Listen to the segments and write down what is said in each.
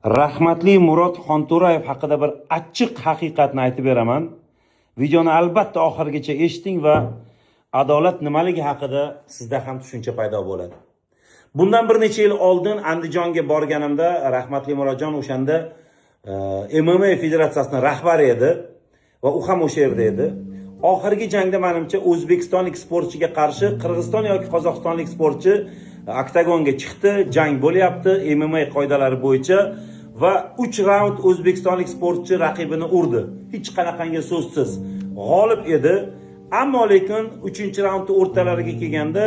Rahmatli Murod Xonto'rayev haqida bir achchiq haqiqatni aytib beraman. Videoni albatta oxirigacha eshiting va adolat nimaligi haqida sizda ham tushuncha paydo bo'ladi. Bundan bir necha yil oldin Andijonga borganimda rahmatli Murodjon o'shanda MMA federatsiyasining rahbari edi va u ham o'sha yerda edi. Oxirgi jangda menimcha o'zbekistonlik sportchiga qarshi Qirg'iziston yoki Qozog'istonlik sportchi oktagonga chiqdi, jang bo'lyapti MMA qoidalari bo'yicha va 3 raund o'zbekistonlik sportchi raqibini urdi. Hech qanaqangi so'zsiz g'olib edi. Ammo lekin 3-raundning o'rtalariga kelganda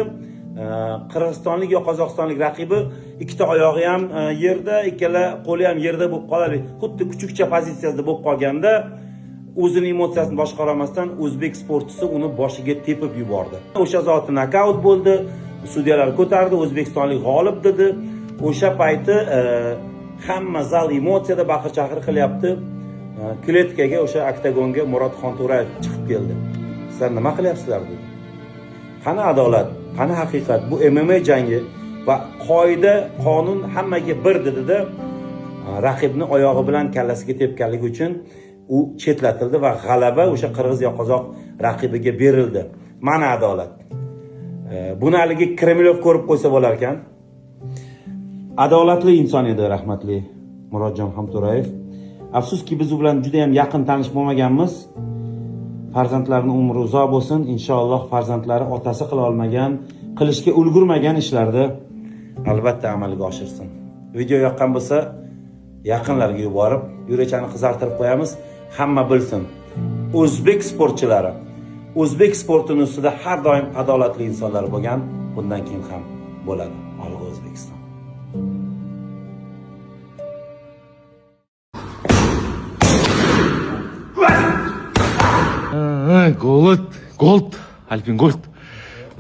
Qirg'izistonlik yo Qozog'istonlik raqibi ikkita oyog'i ham yerda, ikkala qo'li ham yerda bo'lib qoladi. Xuddi kuchukcha pozitsiyasida bo'lib qolganda o'zining emotsiyasini boshqara olmasdan o'zbek sportchisi uni boshiga tepib yubordi. O'sha zoti nokaut bo'ldi. Sudyalar ko'tardi, o'zbekistonlik g'olib dedi. O'sha payti hamma zal emotsiyada baqir-chaqir qilyapti. Kletkaga o'sha oktagonga Murod Xonto'rayev chiqib keldi. Sizlar nima qilyapsizlar dedi. Qani adolat, qani haqiqat? Bu MMA jangi va qoida, qonun hammaga bir dedi-da, raqibni oyog'i bilan kallasiga tepganligi uchun u chetlatildi va g'alaba o'sha qirg'iz yo qozoq raqibiga berildi. Mana adolat. Buni haligi Kremlov ko'rib qo'ysa bo'lar ekan. Adolatli inson edi rahmatli Murodjon Xonto'rayev. Afsuski biz u bilan juda ham yaqin tanish bo'lmaganmiz. Farzandlarining umri uzoq bo'lsin. Inshaalloh farzandlari otasi qila olmagan, qilishga ulgurmagan ishlarni albatta amalga oshirsin. Video yoqqan bo'lsa, yaqinlarga yuborib, yurachani qizartirib qo'yamiz. Hamma bilsin. O'zbek sportchilari o'zbek sportining ustida har doim adolatli insonlar bo'lgan, bundan keyin ham bo'ladi. Alloh O'zbekiston. Gold, Alpin Gold.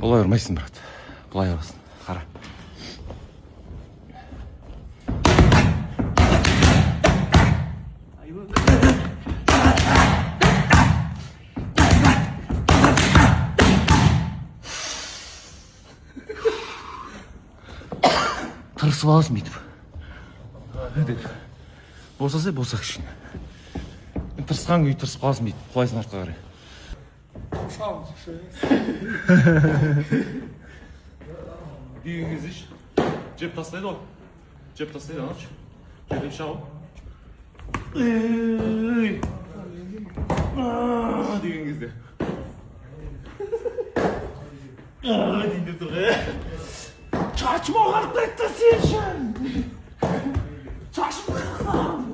Бұлай ұрмайсың, брат. Бұлай ұрасың. Қара. Тырысып аласың бүйтіп. Босаса, боса кішкене. Тырысқан күйі тырысып қаласың бүйтіп. Құлайсың артқа қарай. Дегеніңіз еш, жеп тастайды ғой. Жеп тастайды, анач. Жеп шағып. Деген кезде. Дейінде тұрғы. Çaçma ağırlıkta sen. Çaçma ağırlıkta.